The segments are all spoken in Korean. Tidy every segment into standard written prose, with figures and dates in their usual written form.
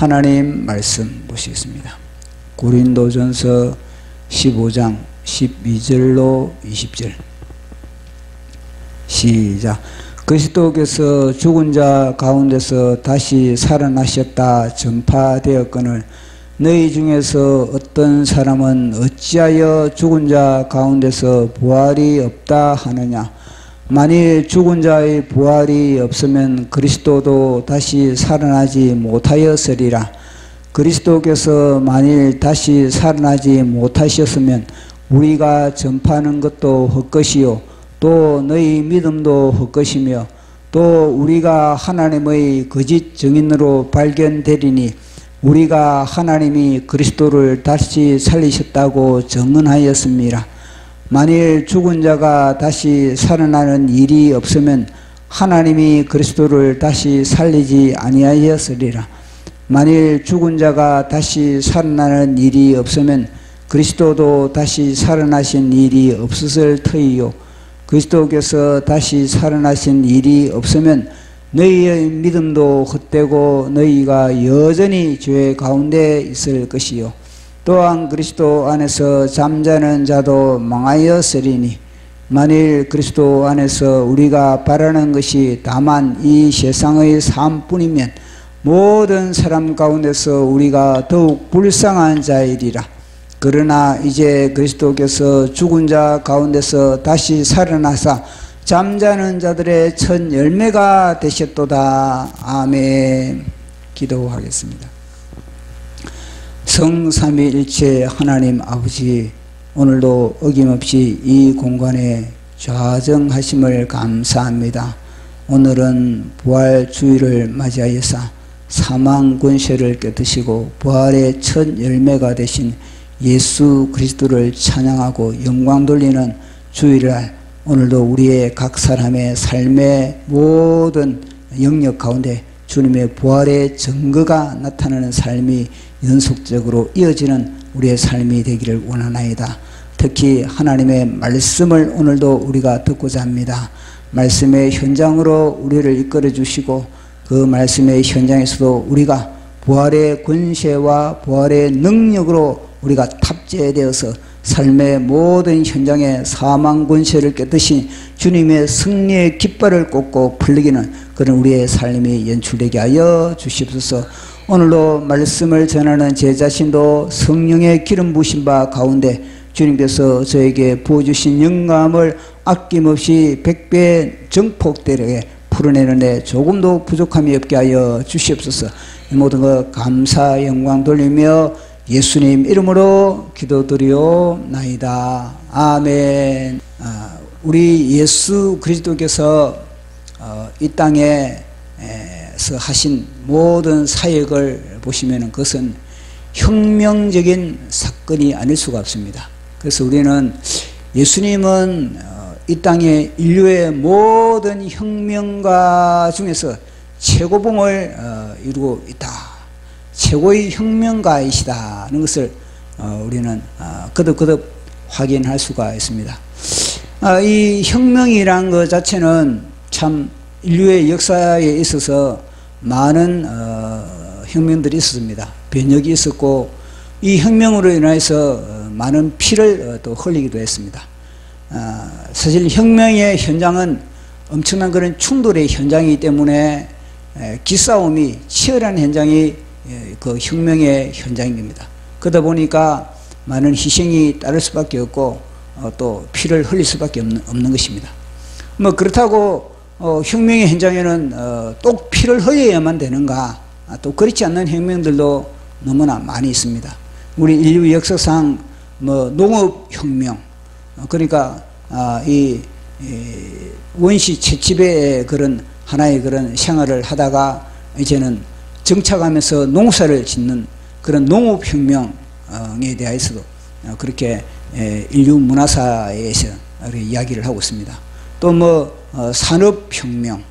하나님 말씀 보시겠습니다. 고린도전서 15장 12절로 20절. 시작. 그리스도께서 죽은 자 가운데서 다시 살아나셨다 전파되었거늘 너희 중에서 어떤 사람은 어찌하여 죽은 자 가운데서 부활이 없다 하느냐. 만일 죽은 자의 부활이 없으면 그리스도도 다시 살아나지 못하였으리라. 그리스도께서 만일 다시 살아나지 못하셨으면 우리가 전파하는 것도 헛것이요 또 너희 믿음도 헛것이며 또 우리가 하나님의 거짓 증인으로 발견되리니 우리가 하나님이 그리스도를 다시 살리셨다고 증언하였습니다. 만일 죽은 자가 다시 살아나는 일이 없으면 하나님이 그리스도를 다시 살리지 아니하였으리라. 만일 죽은 자가 다시 살아나는 일이 없으면 그리스도도 다시 살아나신 일이 없었을 터이요. 그리스도께서 다시 살아나신 일이 없으면 너희의 믿음도 헛되고 너희가 여전히 죄 가운데 있을 것이요. 또한 그리스도 안에서 잠자는 자도 망하였으리니 만일 그리스도 안에서 우리가 바라는 것이 다만 이 세상의 삶뿐이면 모든 사람 가운데서 우리가 더욱 불쌍한 자이리라. 그러나 이제 그리스도께서 죽은 자 가운데서 다시 살아나사 잠자는 자들의 첫 열매가 되셨도다. 아멘. 기도하겠습니다. 성삼위일체 하나님 아버지, 오늘도 어김없이 이 공간에 좌정하심을 감사합니다. 오늘은 부활주의를 맞이하여서 사망 권세를 깨뜨시고 부활의 첫 열매가 되신 예수 그리스도를 찬양하고 영광 돌리는 주일날, 오늘도 우리의 각 사람의 삶의 모든 영역 가운데 주님의 부활의 증거가 나타나는 삶이 연속적으로 이어지는 우리의 삶이 되기를 원하나이다. 특히 하나님의 말씀을 오늘도 우리가 듣고자 합니다. 말씀의 현장으로 우리를 이끌어 주시고 그 말씀의 현장에서도 우리가 부활의 권세와 부활의 능력으로 우리가 탑재되어서 삶의 모든 현장에 사망 권세를 깨뜨신 주님의 승리의 깃발을 꽂고 풀리기는 그런 우리의 삶이 연출되게 하여 주시옵소서. 오늘도 말씀을 전하는 제 자신도 성령의 기름 부으신 바 가운데 주님께서 저에게 부어주신 영감을 아낌없이 100배 정폭되게 풀어내는 데 조금도 부족함이 없게 하여 주시옵소서. 이 모든 것 감사 영광 돌리며 예수님 이름으로 기도드리옵나이다. 아멘. 우리 예수 그리스도께서 이 땅에서 하신 모든 사역을 보시면 그것은 혁명적인 사건이 아닐 수가 없습니다. 그래서 우리는 예수님은 이 땅에 인류의 모든 혁명가 중에서 최고봉을 이루고 있다. 최고의 혁명가이시다는 것을 우리는 거듭 확인할 수가 있습니다. 이 혁명이란 것 자체는 참 인류의 역사에 있어서 많은 혁명들이 있었습니다. 변혁이 있었고 이 혁명으로 인해서 많은 피를 또 흘리기도 했습니다. 사실 혁명의 현장은 엄청난 그런 충돌의 현장이기 때문에 기싸움이 치열한 현장이 그 혁명의 현장입니다. 그러다 보니까 많은 희생이 따를 수밖에 없고 또 피를 흘릴 수밖에 없는 것입니다. 뭐 그렇다고 혁명의 현장에는 꼭 피를 흘려야만 되는가? 또 그렇지 않는 혁명들도 너무나 많이 있습니다. 우리 인류 역사상 뭐 농업혁명, 그러니까 이 원시 채집의 그런 하나의 그런 생활을 하다가 이제는 정착하면서 농사를 짓는 그런 농업혁명에 대해서도 그렇게 인류 문화사에서 이야기를 하고 있습니다. 또 뭐 산업혁명,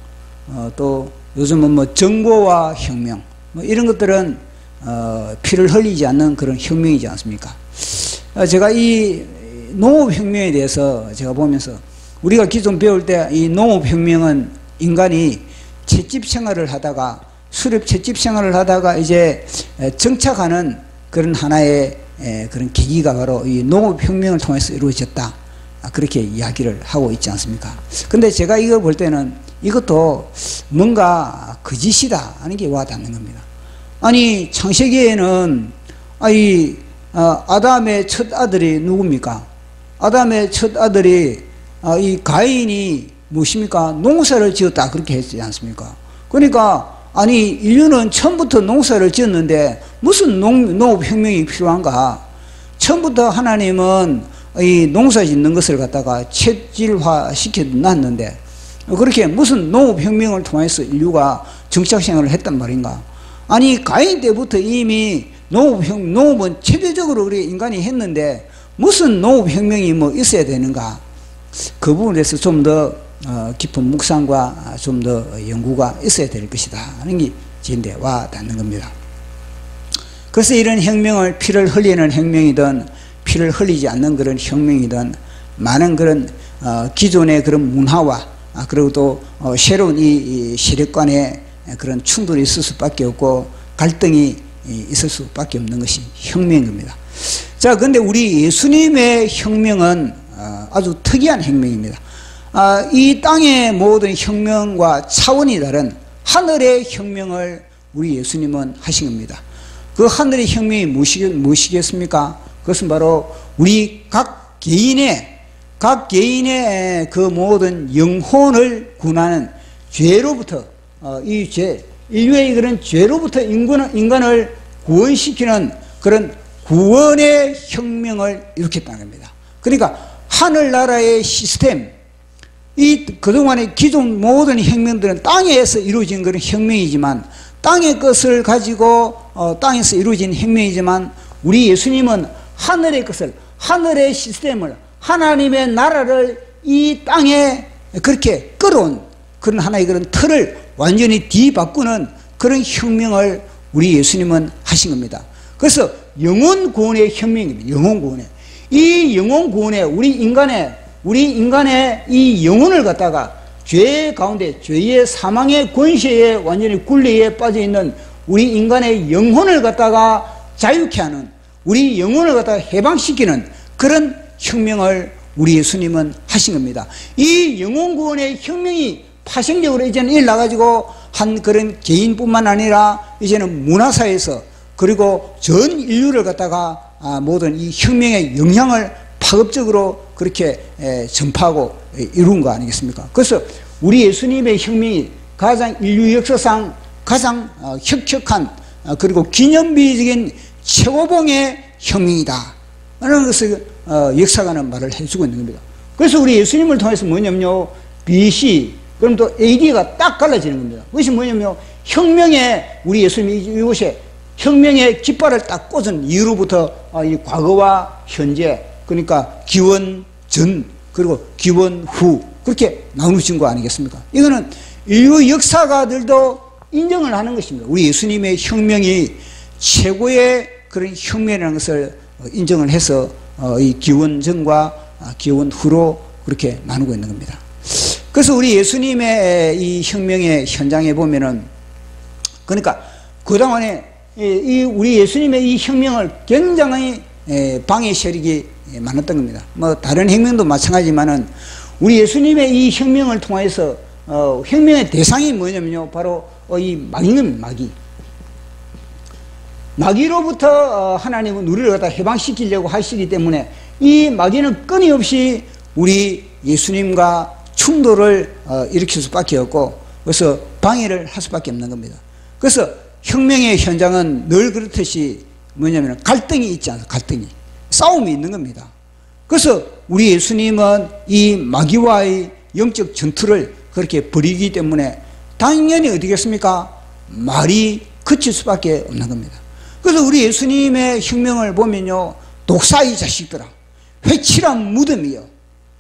또 요즘은 뭐 정보화 혁명, 뭐 이런 것들은 피를 흘리지 않는 그런 혁명이지 않습니까? 제가 이 농업혁명에 대해서 제가 보면서 우리가 기존 배울 때 이 농업혁명은 인간이 채집 생활을 하다가 수렵 횟집 생활을 하다가 이제 정착하는 그런 하나의 그런 계기가 바로 이 농업혁명을 통해서 이루어졌다. 그렇게 이야기를 하고 있지 않습니까? 근데 제가 이걸 볼 때는 이것도 뭔가 거짓이다 하는 게 와닿는 겁니다. 아니, 창세기에는 아담의 첫 아들이 누굽니까? 아담의 첫 아들이 이 가인이 무엇입니까? 농사를 지었다 그렇게 했지 않습니까? 그러니까 아니, 인류는 처음부터 농사를 지었는데 무슨 농업혁명이 필요한가? 처음부터 하나님은 이 농사 짓는 것을 갖다가 체질화 시켜놨는데 그렇게 무슨 농업혁명을 통해서 인류가 정착생활을 했단 말인가? 아니, 가인 때부터 이미 농업은 체제적으로 우리 인간이 했는데 무슨 농업혁명이 뭐 있어야 되는가? 그 부분에 대해서 좀 더 깊은 묵상과 좀 더 연구가 있어야 될 것이다 하는 게 진대 와 닿는 겁니다. 그래서 이런 혁명을 피를 흘리는 혁명이든 피를 흘리지 않는 그런 혁명이든 많은 그런 기존의 그런 문화와 그리고 또 새로운 이 세력간의 그런 충돌이 있을 수밖에 없고 갈등이 있을 수밖에 없는 것이 혁명인 겁니다. 자, 근데 우리 예수님의 혁명은 아주 특이한 혁명입니다. 이 땅의 모든 혁명과 차원이 다른 하늘의 혁명을 우리 예수님은 하신 겁니다. 그 하늘의 혁명이 무엇이겠습니까? 그것은 바로 우리 각 개인의 그 모든 영혼을 구원하는 죄로부터 인류의 그런 죄로부터 인간을 구원시키는 그런 구원의 혁명을 일으켰다는 겁니다. 그러니까 하늘나라의 시스템, 그동안의 기존 모든 혁명들은 땅에서 이루어진 그런 혁명이지만 땅의 것을 가지고 땅에서 이루어진 혁명이지만 우리 예수님은 하늘의 것을, 하늘의 시스템을, 하나님의 나라를 이 땅에 그렇게 끌어온 그런 하나의 그런 틀을 완전히 뒤바꾸는 그런 혁명을 우리 예수님은 하신 겁니다. 그래서 영혼 구원의 혁명입니다. 영혼 구원의. 이 영혼 구원에 우리 인간의 이 영혼을 갖다가 죄 가운데, 죄의 사망의 권세에 완전히 굴레에 빠져 있는 우리 인간의 영혼을 갖다가 자유케 하는, 우리 영혼을 갖다가 해방시키는 그런 혁명을 우리 예수님은 하신 겁니다. 이 영혼 구원의 혁명이 파생적으로 이제는 일어나가지고 한 그런 개인뿐만 아니라 이제는 문화사에서 그리고 전 인류를 갖다가 모든 이 혁명의 영향을 파급적으로 그렇게 전파하고 이룬 거 아니겠습니까? 그래서 우리 예수님의 혁명이 가장 인류 역사상 가장 혁혁한 그리고 기념비적인 최고봉의 혁명이다 라는 것을 역사가는 말을 해주고 있는 겁니다. 그래서 우리 예수님을 통해서 뭐냐면요, BC 그럼 또 AD가 딱 갈라지는 겁니다. 그것이 뭐냐면요, 혁명의 우리 예수님이 이곳에 혁명의 깃발을 딱 꽂은 이후로부터 이 과거와 현재, 그러니까 기원 전 그리고 기원 후 그렇게 나누어진 거 아니겠습니까? 이거는 인류 역사가들도 인정을 하는 것입니다. 우리 예수님의 혁명이 최고의 그런 혁명이라는 것을 인정을 해서 이 기원 전과 기원 후로 그렇게 나누고 있는 겁니다. 그래서 우리 예수님의 이 혁명의 현장에 보면은, 그러니까 그동안에 이 우리 예수님의 이 혁명을 굉장히 방해 세력이 많았던 겁니다. 뭐 다른 혁명도 마찬가지지만은 우리 예수님의 이 혁명을 통해서 혁명의 대상이 뭐냐면요, 바로 이 마귀는 마귀로부터 하나님은 우리를 갖다 해방시키려고 하시기 때문에 이 마귀는 끊임없이 우리 예수님과 충돌을 일으킬 수밖에 없고, 그래서 방해를 할 수밖에 없는 겁니다. 그래서 혁명의 현장은 늘 그렇듯이 뭐냐면 갈등이 있지 않습니까? 갈등이, 싸움이 있는 겁니다. 그래서 우리 예수님은 이 마귀와의 영적 전투를 그렇게 벌이기 때문에 당연히 어디겠습니까? 말이 그칠 수밖에 없는 겁니다. 그래서 우리 예수님의 혁명을 보면요, 독사의 자식들아, 회칠한 무덤이요,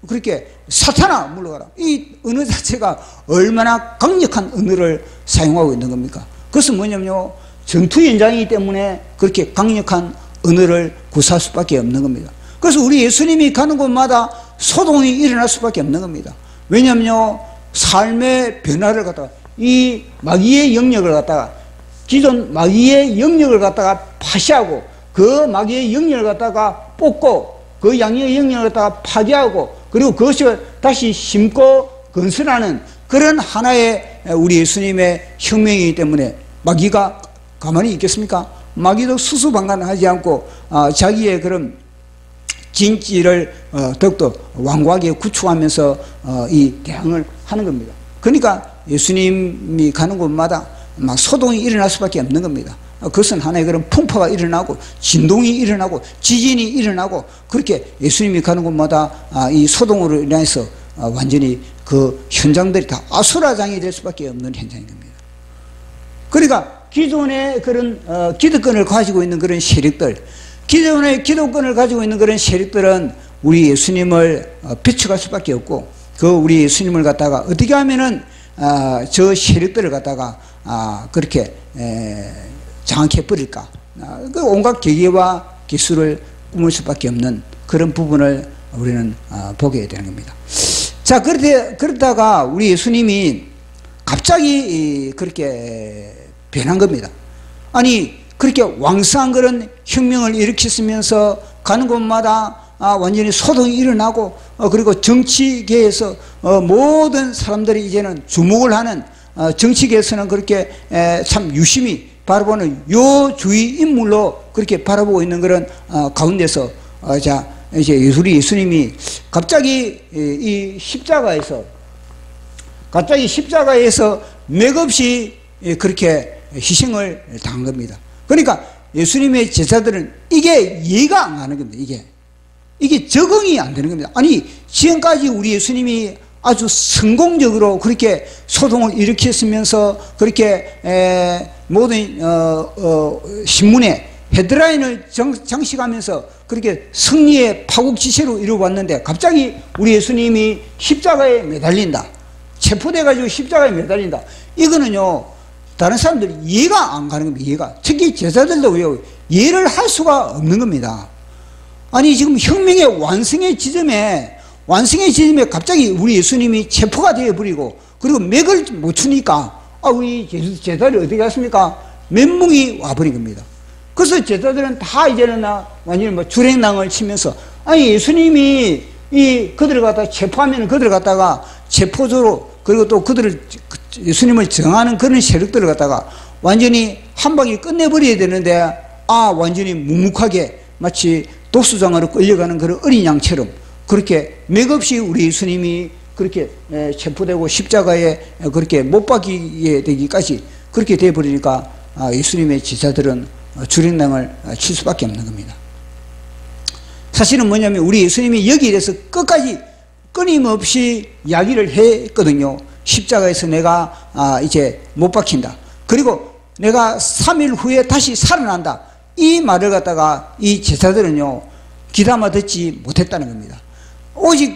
그렇게 사탄아 물러가라, 이 언어 자체가 얼마나 강력한 언어를 사용하고 있는 겁니까? 그것은 뭐냐면요, 전투 현장이기 때문에 그렇게 강력한 언어를 구사할 수밖에 없는 겁니다. 그래서 우리 예수님이 가는 곳마다 소동이 일어날 수밖에 없는 겁니다. 왜냐면요, 삶의 변화를 갖다가 이 마귀의 영역을 갖다가 기존 마귀의 영역을 갖다가 파시하고 그 마귀의 영역을 갖다가 뽑고 그 양의 영역을 갖다가 파괴하고 그리고 그것을 다시 심고 건설하는 그런 하나의 우리 예수님의 혁명이기 때문에 마귀가 가만히 있겠습니까? 마귀도 수수방관하지 않고 자기의 그런 진지를 더욱더 완고하게 구축하면서 이 대항을 하는 겁니다. 그러니까 예수님이 가는 곳마다 막 소동이 일어날 수밖에 없는 겁니다. 그것은 하나의 그런 풍파가 일어나고 진동이 일어나고 지진이 일어나고 그렇게 예수님이 가는 곳마다 이 소동으로 인해서 완전히 그 현장들이 다 아수라장이 될 수밖에 없는 현장인 겁니다. 그러니까 기존의 그런 기득권을 가지고 있는 그런 세력들, 기존의 기득권을 가지고 있는 그런 세력들은 우리 예수님을 비춰갈 수밖에 없고 그 우리 예수님을 갖다가 어떻게 하면은 저 세력들을 갖다가 그렇게 장악해 버릴까? 그 온갖 계계와 기술을 꾸밀 수밖에 없는 그런 부분을 우리는 보게 되는 겁니다. 자, 그러다가 우리 예수님이 갑자기 그렇게 변한 겁니다. 아니, 그렇게 왕성한 그런 혁명을 일으켰으면서 가는 곳마다 완전히 소동이 일어나고 그리고 정치계에서 모든 사람들이 이제는 주목을 하는 정치계에서는 그렇게 참 유심히 바라보는 요주의 인물로 그렇게 바라보고 있는 그런 가운데서 자 이제 우리 예수님이 갑자기 이 십자가에서 맥없이 그렇게 희생을 당한 겁니다. 그러니까 예수님의 제자들은 이게 이해가 안 가는 겁니다. 이게 적응이 안 되는 겁니다. 아니, 지금까지 우리 예수님이 아주 성공적으로 그렇게 소동을 일으켰으면서 그렇게 모든 신문에 헤드라인을 장식하면서 그렇게 승리의 파국지세로 이루어왔는데 갑자기 우리 예수님이 십자가에 매달린다. 체포돼가지고 십자가에 매달린다. 이거는요, 다른 사람들이 이해가 안 가는 겁니다. 이해가. 특히 제자들도 왜요? 이해를 할 수가 없는 겁니다. 아니, 지금 혁명의 완성의 지점에 갑자기 우리 예수님이 체포가 되어버리고 그리고 맥을 못 추니까 우리 제자들이 어떻게 했습니까? 멘붕이 와버린 겁니다. 그래서 제자들은 다 이제는 완전히 주랭랑을 치면서 아니, 예수님이 그들을 갖다가 체포하면 그들을 갖다가 체포조로 그리고 또 예수님을 정하는 그런 세력들을 갖다가 완전히 한 방에 끝내버려야 되는데 완전히 묵묵하게 마치 독수장으로 끌려가는 그런 어린 양처럼 그렇게 맥없이 우리 예수님이 그렇게 체포되고 십자가에 그렇게 못 박히게 되기까지 그렇게 되어버리니까 예수님의 제자들은 주랭랑을 칠 수밖에 없는 겁니다. 사실은 뭐냐면 우리 예수님이 여기에 대해서 끝까지 끊임없이 이야기를 했거든요. 십자가에서 내가 이제 못 박힌다. 그리고 내가 3일 후에 다시 살아난다. 이 말을 갖다가 이 제자들은요, 귀담아 듣지 못했다는 겁니다. 오직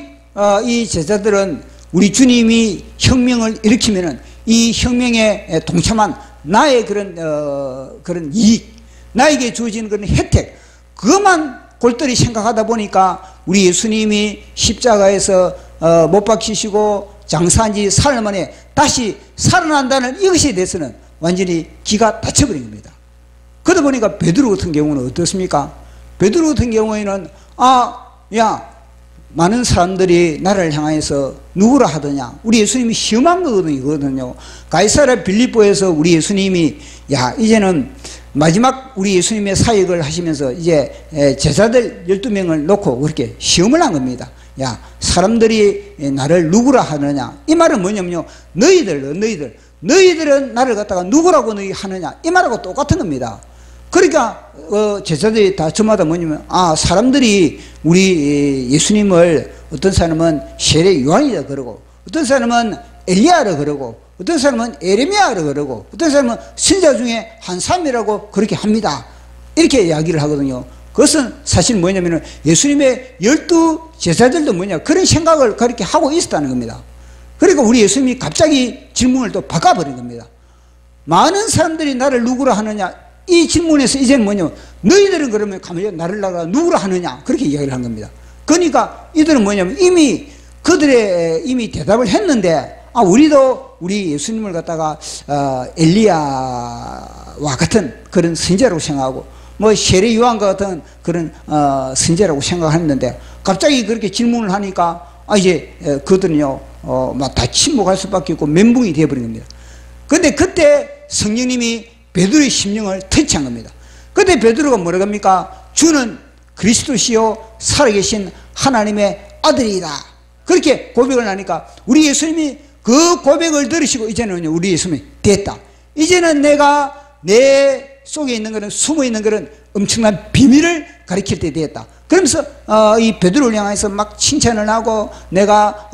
이 제자들은 우리 주님이 혁명을 일으키면은 이 혁명에 동참한 나의 그런 이익, 나에게 주어지는 그런 혜택, 그것만 골똘히 생각하다 보니까 우리 예수님이 십자가에서 못 박히시고 장사한 지 사흘 만에 다시 살아난다는 이것에 대해서는 완전히 기가 닫혀버린 겁니다. 그러다 보니까 베드로 같은 경우는 어떻습니까? 베드로 같은 경우에는 많은 사람들이 나를 향해서 누구라 하더냐? 우리 예수님이 시험한 거거든요. 가이사랴 빌립보에서 우리 예수님이 이제는 마지막 우리 예수님의 사역을 하시면서 이제 제자들 12명을 놓고 그렇게 시험을 한 겁니다. 사람들이 나를 누구라 하느냐? 이 말은 뭐냐면요, 너희들은 나를 갖다가 누구라고 너희 하느냐? 이 말하고 똑같은 겁니다. 그러니까 제자들이 다 저마다 뭐냐면 사람들이 우리 예수님을 어떤 사람은 세례 요한이라 그러고 어떤 사람은 엘리야라 그러고 어떤 사람은 에레미야라 그러고 어떤 사람은 선지자 중에 한 사람이라고 그렇게 합니다. 이렇게 이야기를 하거든요. 그것은 사실 뭐냐면은 예수님의 12 제자들도 그런 생각을 그렇게 하고 있었다는 겁니다. 그러니까 우리 예수님이 갑자기 질문을 또 바꿔버린 겁니다. 많은 사람들이 나를 누구라 하느냐? 이 질문에서 이제는 너희들은 그러면 가만히 나를 누구라 하느냐? 그렇게 이야기를 한 겁니다. 그러니까 이들은 이미 그들의 이미 대답을 했는데 우리도 우리 예수님을 갖다가 엘리야 같은 그런 선지자라고 생각하고 뭐 세례 요한과 같은 그런 선지자라고 생각했는데 갑자기 그렇게 질문을 하니까 이제 그들은요 막 다 침묵할 수밖에 없고 멘붕이 되어버린 겁니다. 근데 그때 성령님이 베드로의 심령을 터치한 겁니다. 그때 베드로가 뭐라고 합니까? 주는 그리스도시요 살아계신 하나님의 아들이다. 그렇게 고백을 하니까 우리 예수님이 그 고백을 들으시고 이제는 우리 예수님이 됐다. 이제는 내가 내 속에 있는 것은 숨어 있는 것은 엄청난 비밀을 가리킬 때 되었다. 그러면서 이 베드로를 향해서 막 칭찬을 하고 내가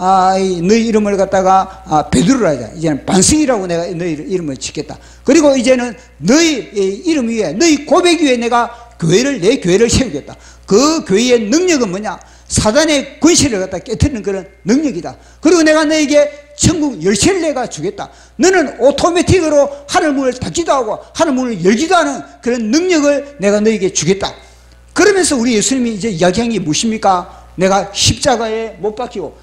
너희 이름을 갖다가 베드로라 하자. 이제는 반승이라고 내가 너희 이름을 짓겠다. 그리고 이제는 너희 이름 위에 너희 고백 위에 내가 내 교회를 세우겠다. 그 교회의 능력은 뭐냐? 사단의 권세를 갖다 깨트리는 그런 능력이다. 그리고 내가 너에게 천국 열쇠를 내가 주겠다. 너는 오토매틱으로 하늘 문을 닫기도 하고 하늘 문을 열기도 하는 그런 능력을 내가 너에게 주겠다. 그러면서 우리 예수님이 이제 이야기한 게 무엇입니까? 내가 십자가에 못 박히고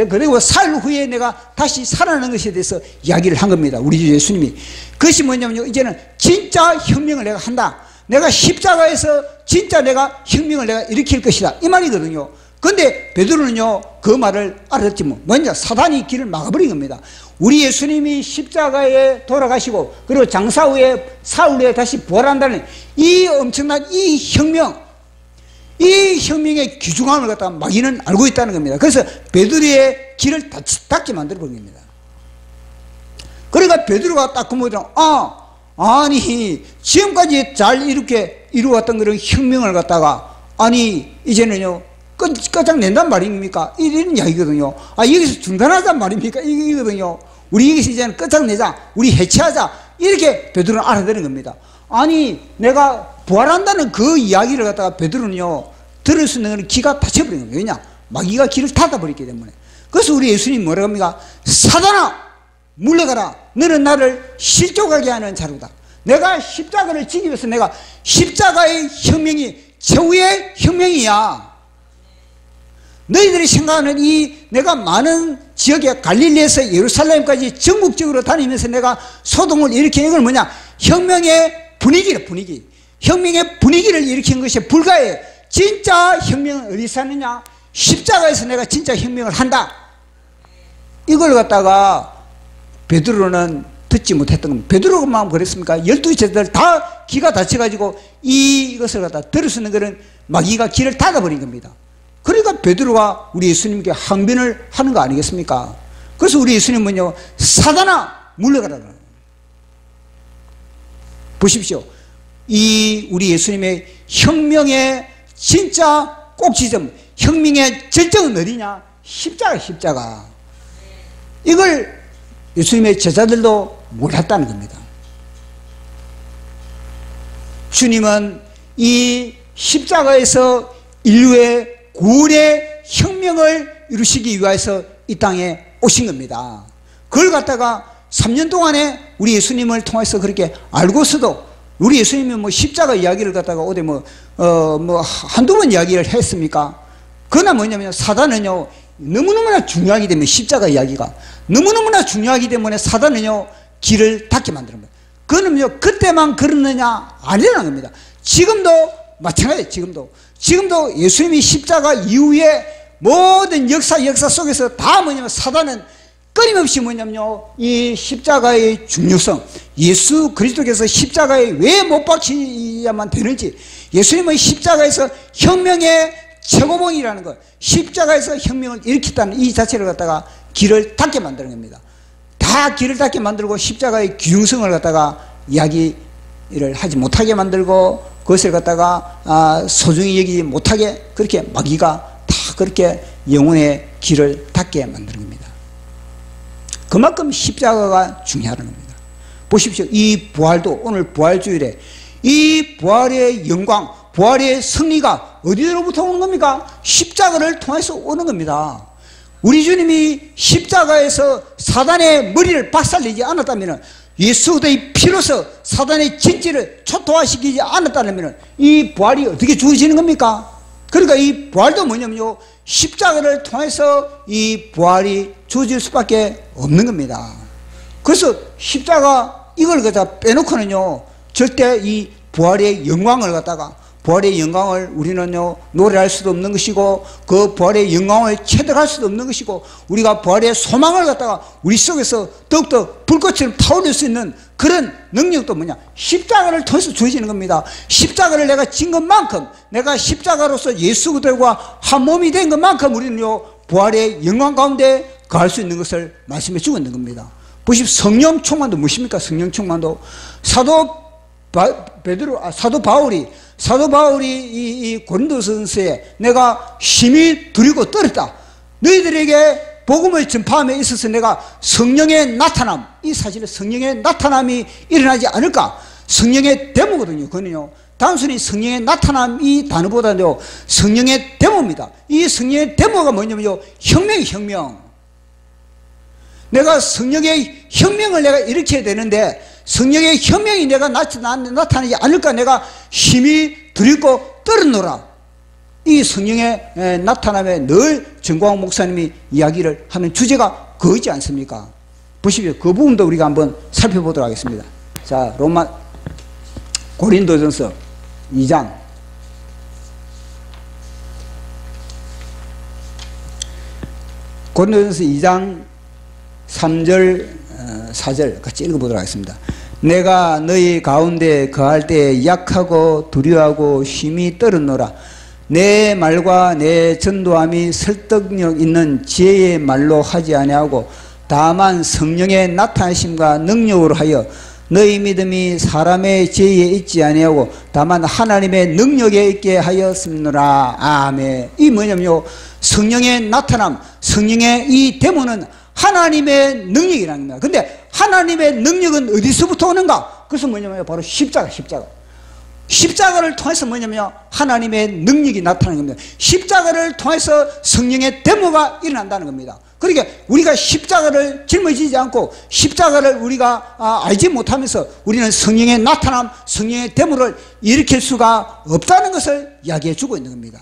그리고 사흘 후에 내가 다시 살아나는 것에 대해서 이야기를 한 겁니다. 우리 주 예수님이. 그것이 뭐냐면요, 이제는 진짜 혁명을 내가 한다. 내가 십자가에서 진짜 내가 혁명을 내가 일으킬 것이다. 이 말이거든요. 근데 베드로는요 그 말을 알았지 뭐냐, 사단이 길을 막아버린 겁니다. 우리 예수님이 십자가에 돌아가시고 그리고 장사 후에 사흘 후에 다시 부활한다는 이 엄청난 이 혁명의 귀중함을 갖다가 마귀는 알고 있다는 겁니다. 그래서 베드로의 길을 닫게 만들어 버린 겁니다. 그러니까 베드로가 딱 그 뭐더라, 아니 지금까지 잘 이렇게 이루어왔던 그런 혁명을 갖다가 아니 이제는요 끝장낸단 말입니까? 이런 이야기거든요. 여기서 중단하단 말입니까? 이거거든요. 우리 여기서 이제는 끝장내자, 우리 해체하자, 이렇게 베드로는 알아들은 겁니다. 아니 내가 부활한다는 그 이야기를 갖다가 베드로는요 들을 수 있는 귀가 닫혀버린 겁니다. 왜냐? 마귀가 귀를 닫아버렸기 때문에. 그래서 우리 예수님이 뭐라고 합니까? 사단아 물러가라. 너는 나를 실족하게 하는 자루다. 내가 십자가를 지기 위해서 내가 십자가의 혁명이 최후의 혁명이야. 너희들이 생각하는 내가 많은 지역에 갈릴리에서 예루살렘까지 전국적으로 다니면서 내가 소동을 일으키는 건 뭐냐? 혁명의 분위기라, 분위기. 혁명의 분위기를 일으킨 것이 불가해요. 진짜 혁명은 어디서 하느냐? 십자가에서 내가 진짜 혁명을 한다. 이걸 갖다가 베드로는 듣지 못했던 겁니다. 베드로가 마음 그랬습니까? 12제자들 다 귀가 닫혀가지고 이것을 갖다 들을 수 있는 그런 마귀가 귀를 닫아버린 겁니다. 그러니까 베드로가 우리 예수님께 항변을 하는 거 아니겠습니까? 그래서 우리 예수님은요, 사단아 물러가라. 보십시오. 우리 예수님의 혁명의 진짜 꼭지점, 혁명의 절정은 어디냐? 십자가. 이걸 예수님의 제자들도 몰랐다는 겁니다. 주님은 이 십자가에서 인류의 구원의 혁명을 이루시기 위해서 이 땅에 오신 겁니다. 그걸 갖다가 3년 동안에 우리 예수님을 통해서 그렇게 알고서도 우리 예수님이 십자가 이야기를 갖다가 어디 한두 번 이야기를 했습니까? 그러나 뭐냐면 사단은요, 너무너무나 중요하기 때문에 십자가 이야기가 너무너무나 중요하기 때문에 사단은요, 길을 닫게 만드는 거예요. 그거는요, 그때만 그러느냐? 아니라는 겁니다. 지금도 마찬가지예요. 지금도 예수님이 십자가 이후에 모든 역사 속에서 다 뭐냐면 사단은 끊임없이 뭐냐면요, 이 십자가의 중요성, 예수 그리스도께서 십자가에 왜 못 박히야만 되는지, 예수님은 십자가에서 혁명의 최고봉이라는 것, 십자가에서 혁명을 일으켰다는 이 자체를 갖다가 길을 닫게 만드는 겁니다. 다 길을 닫게 만들고 십자가의 귀중성을 갖다가 이야기를 하지 못하게 만들고 그것을 갖다가 소중히 여기지 못하게 그렇게 마귀가 다 그렇게 영혼의 길을 닫게 만드는 겁니다. 그만큼 십자가가 중요하다는 겁니다. 보십시오. 이 부활도 오늘 부활주일에 이 부활의 영광, 부활의 승리가 어디로부터 오는 겁니까? 십자가를 통해서 오는 겁니다. 우리 주님이 십자가에서 사단의 머리를 박살내지 않았다면, 예수 그리스도의 피로서 사단의 진지를 초토화시키지 않았다면 이 부활이 어떻게 주어지는 겁니까? 그러니까 이 부활도 뭐냐면요, 십자가를 통해서 이 부활이 주어질 수밖에 없는 겁니다. 그래서 십자가 이걸 갖다 빼놓고는요, 절대 이 부활의 영광을 갖다가, 부활의 영광을 우리는요 노래할 수도 없는 것이고, 그 부활의 영광을 체득할 수도 없는 것이고, 우리가 부활의 소망을 갖다가 우리 속에서 더욱더 불꽃처럼 타오를 수 있는 그런 능력도 뭐냐, 십자가를 통해서 주어지는 겁니다. 십자가를 내가 진 것만큼, 내가 십자가로서 예수 그들과 한 몸이 된 것만큼 우리는요 부활의 영광 가운데 거할 수 있는 것을 말씀해 주고 있는 겁니다. 보십시오. 성령 충만도 무엇입니까? 성령 충만도. 사도 바울이 이 고린도전서에 내가 심히 두리고 떨었다, 너희들에게 복음을 전파함에 있어서 내가 성령의 나타남, 이 사실은 성령의 나타남이 일어나지 않을까? 성령의 데모거든요. 그거는요 단순히 성령의 나타남 이 단어보다도 성령의 데모입니다. 이 성령의 데모가 뭐냐면요 혁명. 내가 성령의 혁명을 내가 일으켜야 되는데, 성령의 혁명이 내가 나타나지 않을까? 내가 힘이 두렵고 떨었노라. 이 성령의 나타남에 늘 정광훈 목사님이 이야기를 하는 주제가 그거지 않습니까? 보십시오. 그 부분도 우리가 한번 살펴보도록 하겠습니다. 자, 고린도전서 2장. 고린도전서 2장 3절 4절 같이 읽어보도록 하겠습니다. 내가 너희 가운데 거할 때 약하고 두려워하고 힘이 떨었노라. 내 말과 내 전도함이 설득력 있는 지혜의 말로 하지 아니하고 다만 성령의 나타나심과 능력으로 하여 너희 믿음이 사람의 지혜에 있지 아니하고 다만 하나님의 능력에 있게 하였습니다. 아멘. 이 뭐냐면요 성령의 나타남, 성령의 이 데모는 하나님의 능력이라는 겁니다. 근데 하나님의 능력은 어디서부터 오는가? 그것은 뭐냐면 바로 십자가를 통해서 뭐냐면 하나님의 능력이 나타나는 겁니다. 십자가를 통해서 성령의 데모가 일어난다는 겁니다. 그러니까 우리가 십자가를 짊어지지 않고 십자가를 우리가 알지 못하면서 우리는 성령의 나타남, 성령의 데모를 일으킬 수가 없다는 것을 이야기해 주고 있는 겁니다.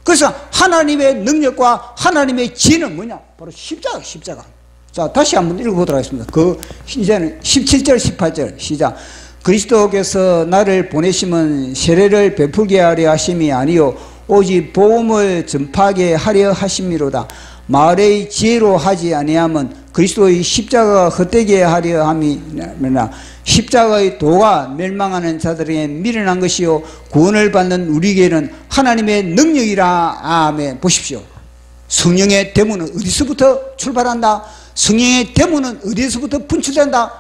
그래서 하나님의 능력과 하나님의 지혜는 뭐냐? 바로 십자가. 자, 다시 한번 읽어보도록 하겠습니다. 이제는 17절, 18절 시작. 그리스도께서 나를 보내심은 세례를 베풀게 하려 하심이 아니요 오직 복음을 전파하게 하려 하심이로다. 말의 지혜로 하지 아니하면 그리스도의 십자가가 헛되게 하려 함이나 십자가의 도가 멸망하는 자들에게 미련한 것이요 구원을 받는 우리에게는 하나님의 능력이라. 아멘. 보십시오. 성령의 데모는 어디서부터 출발한다? 성령의 데모는 어디서부터 분출된다?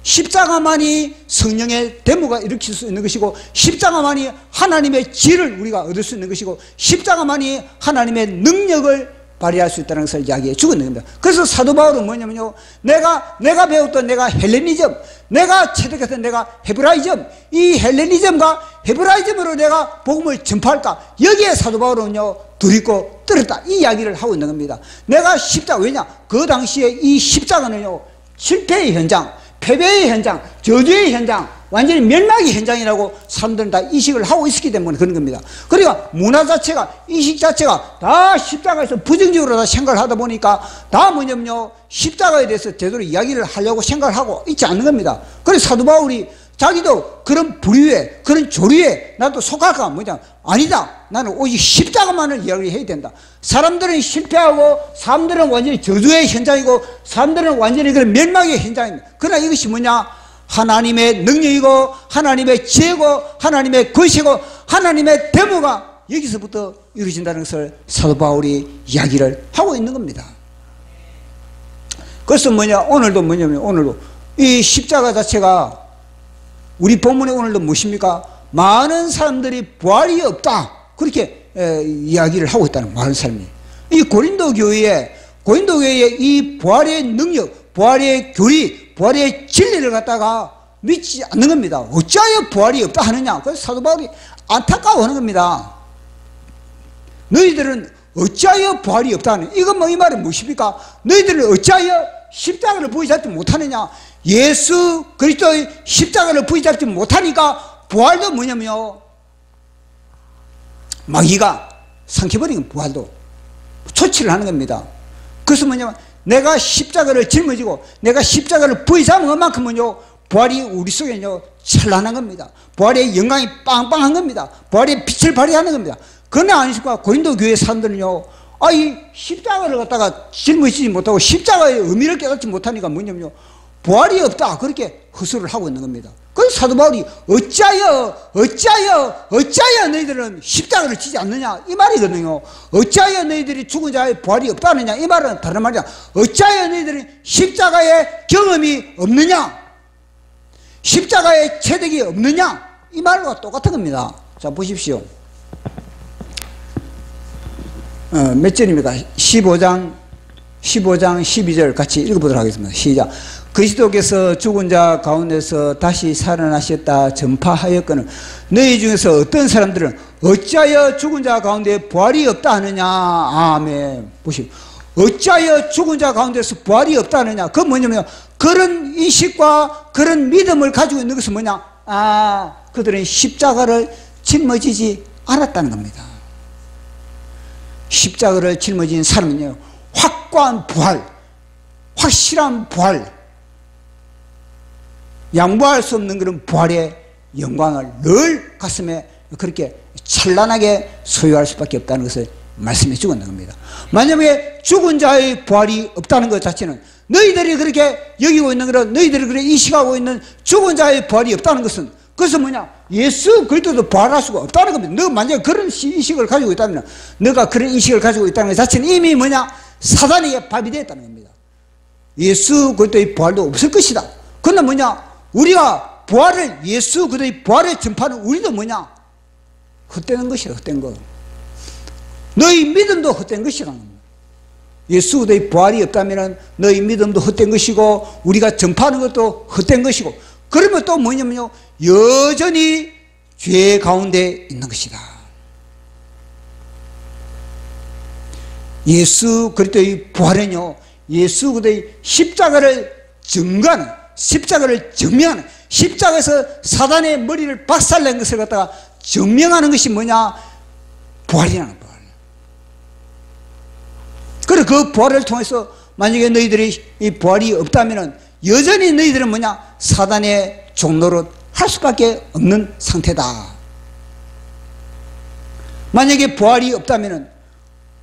십자가만이 성령의 데모가 일으킬 수 있는 것이고, 십자가만이 하나님의 지혜를 우리가 얻을 수 있는 것이고, 십자가만이 하나님의 능력을 발휘할 수 있다는 것을 이야기해 주고 있는 겁니다. 그래서 사도 바울은 뭐냐면요, 내가 배웠던 내가 헬레니즘, 내가 체득했던 내가 헤브라이즘, 이 헬레니즘과 헤브라이즘으로 내가 복음을 전파할까? 여기에 사도 바울은요 두렵고 떨었다, 이 이야기를 하고 있는 겁니다. 내가 십자가, 왜냐? 그 당시에 이 십자가는요 실패의 현장, 패배의 현장, 저주의 현장, 완전히 멸망의 현장이라고 사람들은 다 인식을 하고 있었기 때문에 그런 겁니다. 그러니까 문화 자체가, 인식 자체가 다 십자가에서 부정적으로 다 생각을 하다 보니까 다 뭐냐면요 십자가에 대해서 제대로 이야기를 하려고 생각을 하고 있지 않는 겁니다. 그래서 사도 바울이 자기도 그런 부류에, 그런 조류에 나도 속할까? 뭐냐? 아니다. 나는 오직 십자가만을 이야기해야 된다. 사람들은 실패하고, 사람들은 완전히 저주의 현장이고, 사람들은 완전히 그런 멸망의 현장입니다. 그러나 이것이 뭐냐? 하나님의 능력이고, 하나님의 지혜고, 하나님의 것이고, 하나님의 데모가 여기서부터 이루어진다는 것을 사도 바울이 이야기를 하고 있는 겁니다. 그래서 뭐냐? 오늘도 뭐냐면, 오늘도 이 십자가 자체가 우리 본문의 오늘도 무엇입니까? 많은 사람들이 부활이 없다, 그렇게 이야기를 하고 있다는, 많은 사람이. 이 고린도 교회에 이 부활의 능력, 부활의 교리, 부활의 진리를 갖다가 믿지 않는 겁니다. 어찌하여 부활이 없다 하느냐? 그래서 사도 바울이 안타까워하는 겁니다. 너희들은 어찌하여 부활이 없다 하느냐? 이건 뭐 이 말은 무엇입니까? 너희들은 어찌하여 십자가를 부여잡지 못하느냐? 예수 그리스도의 십자가를 부여잡지 못하니까 부활도 뭐냐면요 마귀가 삼켜버리는, 부활도 초치를 하는 겁니다. 그래서 뭐냐면 내가 십자가를 짊어지고 내가 십자가를 부여잡은 것만큼은요 부활이 우리 속에는요 찬란한 겁니다. 부활의 영광이 빵빵한 겁니다. 부활의 빛을 발휘하는 겁니다. 그러나 아니실까? 고린도 교회 사람들은요, 이 십자가를 갖다가 짊어지지 못하고 십자가의 의미를 깨닫지 못하니까 뭐냐면요, 부활이 없다 그렇게 헛소리를 하고 있는 겁니다. 그래서 사도 바울이 어찌하여 너희들은 십자가를 지지 않느냐 이 말이거든요. 어찌하여 너희들이 죽은 자의 부활이 없다느냐 이 말은 다른 말이야. 어찌하여 너희들이 십자가의 경험이 없느냐, 십자가의 체득이 없느냐 이 말과 똑같은 겁니다. 자 보십시오. 몇 절입니까? 15장 12절 같이 읽어보도록 하겠습니다. 시작. 그리스도께서 죽은 자 가운데서 다시 살아나셨다 전파하였거늘 너희 중에서 어떤 사람들은 어찌하여 죽은 자 가운데 부활이 없다 하느냐. 아멘. 보십시오. 어찌하여 죽은 자 가운데서 부활이 없다 하느냐. 그건 뭐냐면 그런 인식과 그런 믿음을 가지고 있는 것은 뭐냐. 그들은 십자가를 짊어지지 않았다는 겁니다. 십자가를 짊어진 사람은요 확고한 부활, 확실한 부활, 양보할 수 없는 그런 부활의 영광을 늘 가슴에 그렇게 찬란하게 소유할 수밖에 없다는 것을 말씀해 주고 있는 겁니다. 만약에 죽은 자의 부활이 없다는 것 자체는 너희들이 그렇게 여기고 있는 그런, 너희들이 그렇게 인식하고 있는 죽은 자의 부활이 없다는 것은 그것은 뭐냐? 예수 그리스도도 부활할 수가 없다는 겁니다. 너가 만약에 그런 인식을 가지고 있다면, 너가 그런 인식을 가지고 있다는 것 자체는 이미 뭐냐? 사단에게 밥이 되었다는 겁니다. 예수 그리스도의 부활도 없을 것이다. 그러나 뭐냐? 우리가 부활을, 예수 그리스도의 부활을 전파하는 우리도 뭐냐? 헛되는 것이다. 헛된 거. 너희 믿음도 헛된 것이라는 겁니다. 예수 그리스도의 부활이 없다면 너희 믿음도 헛된 것이고 우리가 전파하는 것도 헛된 것이고, 그러면 또 뭐냐면요, 여전히 죄 가운데 있는 것이다. 예수 그리스도의 부활은요, 예수 그리스도의 십자가를 증거하는, 십자가를 증명하는, 십자가에서 사단의 머리를 박살낸 것을 갖다가 증명하는 것이 뭐냐? 부활이라는 부활. 그래 그 부활을 통해서 만약에 너희들이 이 부활이 없다면 여전히 너희들은 뭐냐? 사단의 종노릇 할 수밖에 없는 상태다. 만약에 부활이 없다면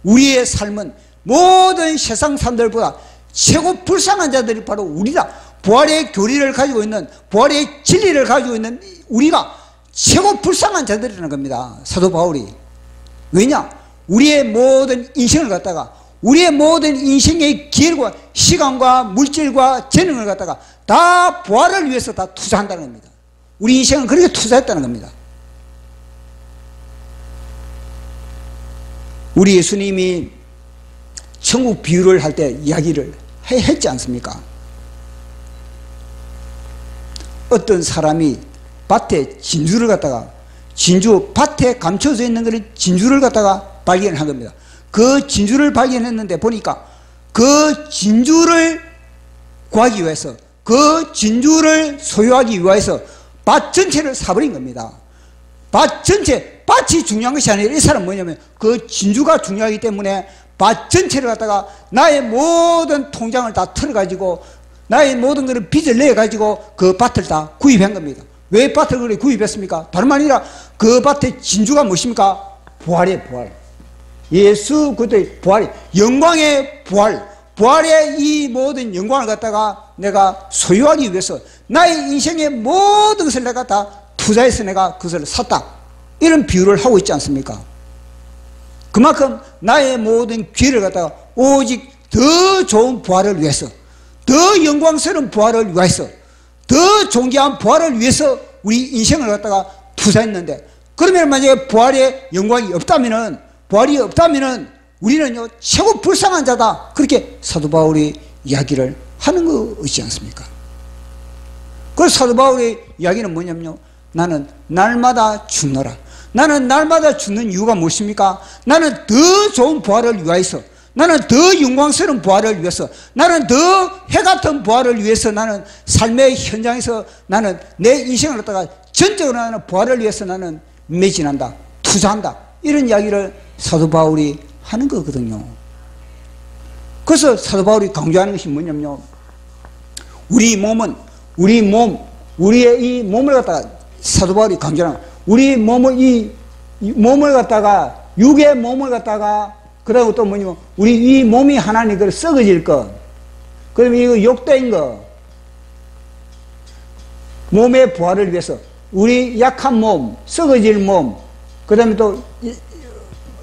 우리의 삶은 모든 세상 사람들보다 최고 불쌍한 자들이 바로 우리다. 부활의 교리를 가지고 있는, 부활의 진리를 가지고 있는 우리가 최고 불쌍한 자들이라는 겁니다. 사도 바울이. 왜냐? 우리의 모든 인생을 갖다가, 우리의 모든 인생의 기회과 시간과 물질과 재능을 갖다가 다 부활을 위해서 다 투자한다는 겁니다. 우리 인생은 그렇게 투자했다는 겁니다. 우리 예수님이 천국 비유를 할 때 이야기를 했지 않습니까? 어떤 사람이 밭에 진주를 갖다가, 밭에 감춰져 있는 그런 진주를 갖다가 발견을 한 겁니다. 그 진주를 발견했는데 보니까 그 진주를 구하기 위해서, 그 진주를 소유하기 위해서 밭 전체를 사버린 겁니다. 밭 전체, 밭이 중요한 것이 아니라 이 사람은 뭐냐면 그 진주가 중요하기 때문에 밭 전체를 갖다가 나의 모든 통장을 다 털어가지고 나의 모든 것을 빚을 내가지고 그 밭을 다 구입한 겁니다. 왜 밭을 그렇게 구입했습니까? 다름 아니라 그 밭의 진주가 무엇입니까? 부활이에요, 부활. 예수 그리스도의 부활, 영광의 부활, 부활의 이 모든 영광을 갖다가 내가 소유하기 위해서 나의 인생의 모든 것을 내가 다 투자해서 내가 그것을 샀다. 이런 비유를 하고 있지 않습니까? 그만큼 나의 모든 기회를 갖다가 오직 더 좋은 부활을 위해서, 더 영광스러운 부활을 위해서, 더 존귀한 부활을 위해서 우리 인생을 갖다가 투자했는데, 그러면 만약에 부활의 영광이 없다면은, 부활이 없다면은 우리는요 최고 불쌍한 자다. 그렇게 사도 바울이 이야기를 하는 것이지 않습니까? 그래서 사도 바울의 이야기는 뭐냐면요, 나는 날마다 죽노라. 나는 날마다 죽는 이유가 무엇입니까? 나는 더 좋은 부활을 위해서, 나는 더 영광스러운 부활을 위해서, 나는 더 해같은 부활을 위해서, 나는 삶의 현장에서 나는 내 인생을 갖다가 전적으로 나는 부활을 위해서 나는 매진한다, 투자한다. 이런 이야기를 사도 바울이 하는 거거든요. 그래서 사도 바울이 강조하는 것이 뭐냐면요, 우리 몸은, 우리 몸, 우리의 이 몸을 갖다가 사도 바울이 강조하는 우리 몸을 이 몸을 갖다가 육의 몸을 갖다가 그러고 또 뭐냐면 우리 이 몸이 하나님 그 썩어질 것 그러면 이거 욕된 거 몸의 부활을 위해서 우리 약한 몸 썩어질 몸 그 다음에 또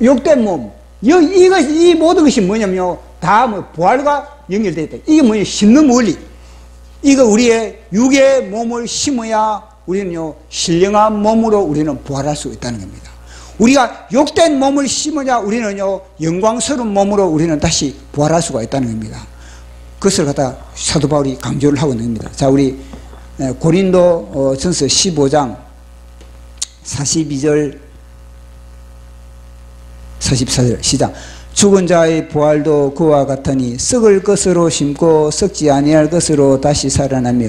욕된 몸 이 모든 것이 뭐냐면요 다 뭐 부활과 연결되어 있다. 이게 뭐냐 심는 원리 이거 우리의 육의 몸을 심어야 우리는요 신령한 몸으로 우리는 부활할 수 있다는 겁니다. 우리가 욕된 몸을 심어야 우리는요 영광스러운 몸으로 우리는 다시 부활할 수가 있다는 겁니다. 그것을 갖다 사도 바울이 강조를 하고 있는 겁니다. 자, 우리 고린도 전서 15장 42절 44절 시작. 죽은 자의 부활도 그와 같으니 썩을 것으로 심고 썩지 아니할 것으로 다시 살아나며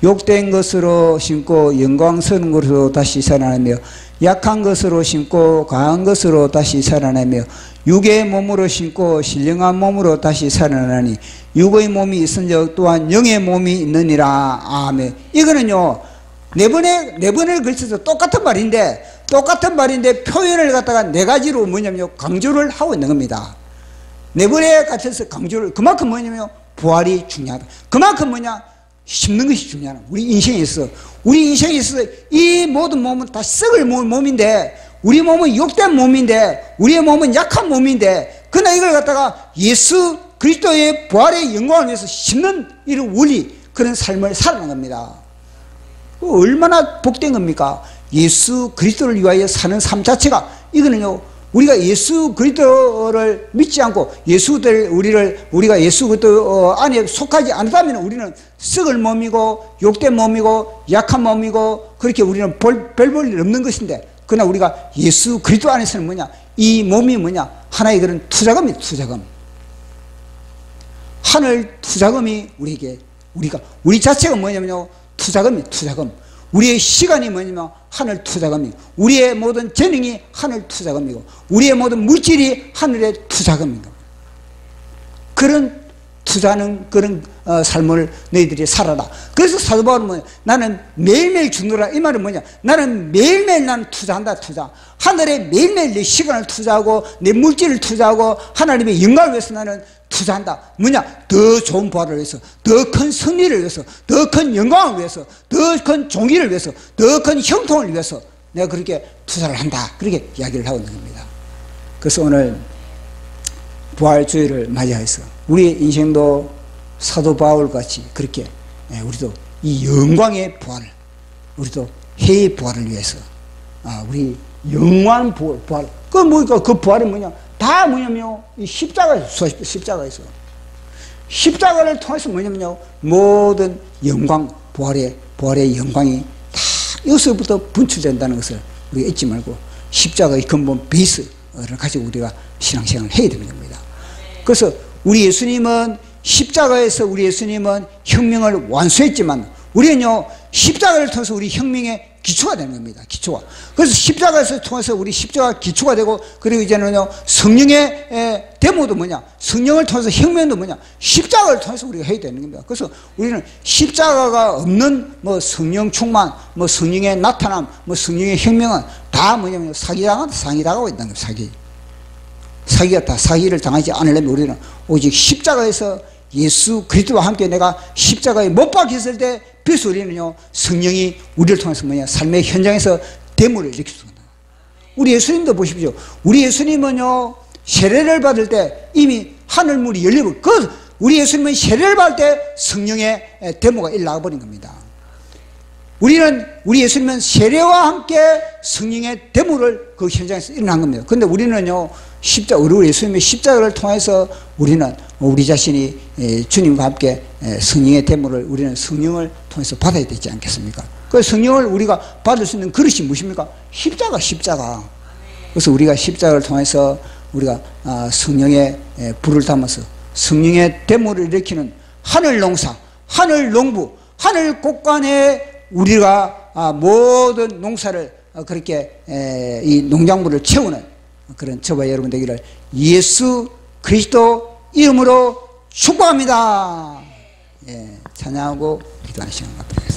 욕된 것으로 심고 영광스러운 것으로 다시 살아나며 약한 것으로 심고 강한 것으로 다시 살아나며 육의 몸으로 심고 신령한 몸으로 다시 살아나니 육의 몸이 있은즉 또한 영의 몸이 있느니라. 아멘. 이거는요 네 번을 걸쳐서 똑같은 말인데 표현을 갖다가 네 가지로 뭐냐면요 강조를 하고 있는 겁니다. 네 번에 갇혀서 강조를 그만큼 뭐냐면 부활이 중요하다. 그만큼 뭐냐 심는 것이 중요하다. 우리 인생에 있어 이 모든 몸은 다 썩을 몸인데 우리 몸은 욕된 몸인데 우리의 몸은 약한 몸인데 그러나 이걸 갖다가 예수 그리스도의 부활의 영광을 위해서 심는 이런 원리 그런 삶을 살아가는 겁니다. 얼마나 복된 겁니까? 예수 그리스도를 위하여 사는 삶 자체가 이거는요 우리가 예수 그리스도를 믿지 않고 우리가 예수 그리스도 안에 속하지 않다면 우리는 썩을 몸이고 욕된 몸이고 약한 몸이고 그렇게 우리는 별 볼 일 없는 것인데 그러나 우리가 예수 그리스도 안에서는 뭐냐 이 몸이 뭐냐 하나의 그런 투자금이에요. 투자금 하늘 투자금이 우리 자체가 뭐냐면요 투자금 우리의 시간이 뭐냐면 하늘 투자금이고 우리의 모든 재능이 하늘 투자금이고 우리의 모든 물질이 하늘의 투자금입니다. 그런 투자하는 그런 삶을 너희들이 살아라. 그래서 사도 바울은 뭐냐 나는 매일매일 죽노라 이 말은 뭐냐 나는 매일매일 나는 투자한다. 투자 하늘에 매일매일 내 시간을 투자하고 내 물질을 투자하고 하나님의 영광을 위해서 나는 투자한다. 뭐냐 더 좋은 부활을 위해서 더 큰 승리를 위해서 더 큰 영광을 위해서 더 큰 종기를 위해서 더 큰 형통을 위해서 내가 그렇게 투자를 한다. 그렇게 이야기를 하고 있는 겁니다. 그래서 오늘 부활주의를 맞이해서 우리의 인생도 사도 바울같이 그렇게 우리도 이 영광의 부활을 우리도 해의 부활을 위해서 우리 영원한 부활 그 뭐니까 그 부활이 뭐냐 다 뭐냐면요 이 십자가에서 십자가를 통해서 뭐냐면요 모든 영광 부활의 영광이 다 여기서부터 분출된다는 것을 우리가 잊지 말고 십자가의 근본 베이스를 가지고 우리가 신앙생활을 해야 되는 겁니다. 그래서 우리 예수님은 십자가에서 우리 예수님은 혁명을 완수했지만 우리는요 십자가를 통해서 우리 혁명의 기초가 되는 겁니다. 기초가. 그래서 십자가에서 통해서 우리 십자가 기초가 되고 그리고 이제는요 성령의 데모도 뭐냐 성령을 통해서 혁명도 뭐냐 십자가를 통해서 우리가 해야 되는 겁니다. 그래서 우리는 십자가가 없는 뭐 성령 충만 뭐 성령의 나타남 뭐 성령의 혁명은 다 뭐냐면 사기당하고 있다는 겁니다. 사기를 당하지 않으려면 우리는 오직 십자가에서 예수 그리스도와 함께 내가 십자가에 못 박혔을 때 비로소 우리는요 성령이 우리를 통해서 뭐냐 삶의 현장에서 데모를 일으킬 수 있다. 우리 예수님도 보십시오. 우리 예수님은요 세례를 받을 때 이미 하늘문이 열리고 우리 예수님은 세례를 받을 때 성령의 데모가 일어나버린 겁니다. 우리 예수님은 세례와 함께 성령의 데모를 그 현장에서 일어난 겁니다. 그런데 우리는요 우리 예수님의 십자가를 통해서 우리는 우리 자신이 주님과 함께 성령의 데모를 우리는 성령을 통해서 받아야 되지 않겠습니까? 그 성령을 우리가 받을 수 있는 그릇이 무엇입니까? 십자가. 그래서 우리가 십자가를 통해서 우리가 성령의 불을 담아서 성령의 데모를 일으키는 하늘 농사, 하늘 농부, 하늘 곳간에 우리가 모든 농사를 그렇게 이 농작물을 채우는 그런 저와 여러분 되기를 예수 그리스도 이름으로 축복합니다. 찬양하고 기도하는 시간 갖도록 하겠습니다.